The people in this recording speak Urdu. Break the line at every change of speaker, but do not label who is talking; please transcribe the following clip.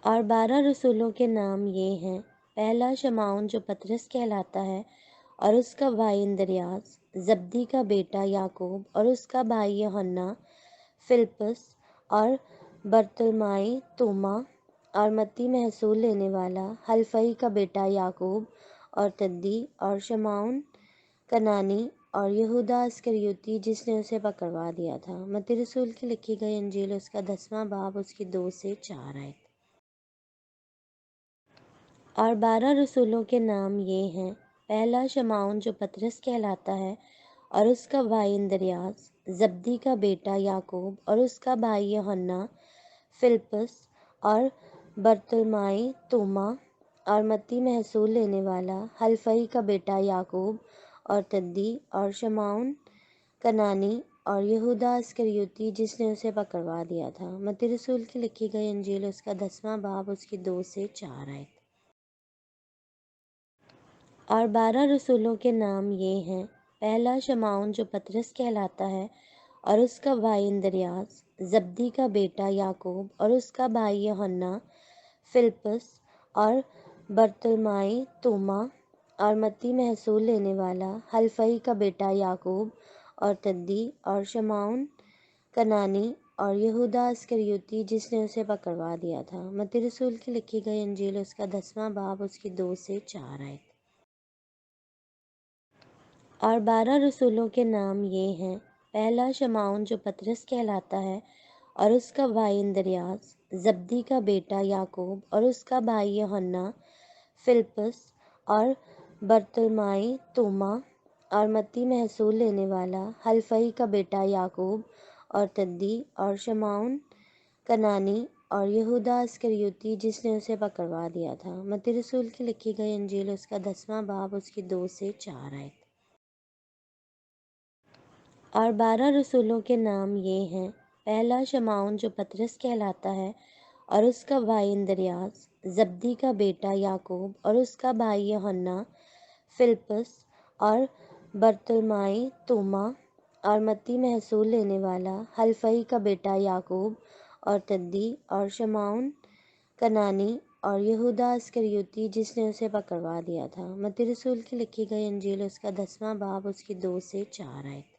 اور 12 رسولوں کے نام یہ ہیں۔ پہلا شمعون جو پطرس کہلاتا ہے، اور اس کا بھائی اندریاس، زبدی کا بیٹا یعقوب اور اس کا بھائی یوحنا، فلپس اور برتلمائی، توما اور متی محصول لینے والا، حلفئی کا بیٹا یعقوب اور تدی، اور شمعون کنانی، اور یہودا اسکریوتی جس نے اسے پکڑوا دیا تھا۔ متی رسول کی لکھی گئی انجیل اس کا 10واں باب اس کی 2 سے 4 آیت۔ اور 12 رسولوں کے نام یہ ہیں۔ پہلا شمعون جو پطرس کہلاتا ہے، اور اس کا بھائی اندریاس، زبدی کا بیٹا یعقوب اور اس کا بھائی یوحنا، فلپس اور برتلمائی، توما اور متی محصول لینے والا، حلفئی کا بیٹا یعقوب اور تدی، اور شمعون کنانی، اور یہودا اسکریوتی جس نے اسے پکڑوا دیا تھا۔ متی رسول کی لکھی گئی انجیل اس کا 10واں باب اس کی 2 سے 4 آیت۔ اور 12 رسولوں کے نام یہ ہیں۔ پہلا شمعون جو پطرس کہلاتا ہے، اور اس کا بھائی اندریاس، زبدی کا بیٹا یعقوب اور اس کا بھائی یوحنا، فلپس اور برتلمائی، توما اور متی محصول لینے والا، حلفئی کا بیٹا یعقوب اور تدی، اور شمعون کنانی، اور یہودا اسکریوتی جس نے اسے پکڑوا دیا تھا۔ متی رسول کی لکھی گئی انجیل اس کا 10واں باب اس کی 2 سے 4 آیت۔ اور 12 رسولوں کے نام یہ ہیں۔ پہلا شمعون جو پطرس کہلاتا ہے، اور اس کا بھائی اندریاس، زبدی کا بیٹا یعقوب اور اس کا بھائی یوحنا، فلپس اور برتلمائی، توما اور متی محصول لینے والا، حلفئی کا بیٹا یعقوب اور تدی، اور شمعون کنانی، اور یہودا اسکریوتی جس نے اسے پکڑوا دیا تھا۔ متی رسول کی لکھی گئی انجیل اس کا 10واں باب اس کی 2 سے 4 آیت۔ اور 12 رسولوں کے نام یہ ہیں۔ پہلا شمعون جو پطرس کہلاتا ہے، اور اس کا بھائی اندریاس، زبدی کا بیٹا یعقوب اور اس کا بھائی یوحنا، فلپس اور برتلمائی، توما اور متی محصول لینے والا، حلفئی کا بیٹا یعقوب اور تدی، اور شمعون کنانی، اور یہودا اسکریوتی جس نے اسے پکڑوا دیا تھا۔ متی رسول کی لکھی گئی انجیل اس کا 10واں باب اس کی 2 سے 4 آیت۔